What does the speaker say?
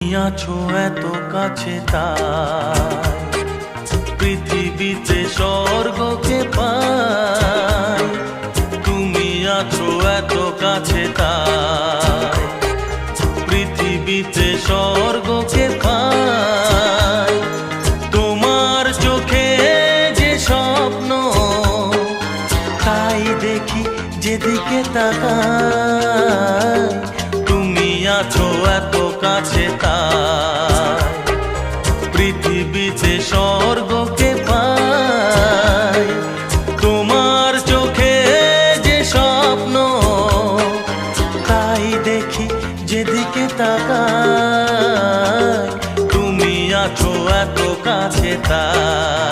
আছো এত কাছে তাই পৃথিবীতে স্বর্গকে পাই। তুমি আছো এত কাছে তাই পৃথিবীতে স্বর্গকে পাই। তোমার চোখে যে স্বপ্ন তাই দেখি যেদিকে তাকাই। তুমি আছো এত কাছে তাই পৃথিবীতে স্বর্গকে পাই। তোমার চোখে যে স্বপ্ন তাই দেখি যেদিকে তাকাই। তুমি আছো এত কাছে তাই।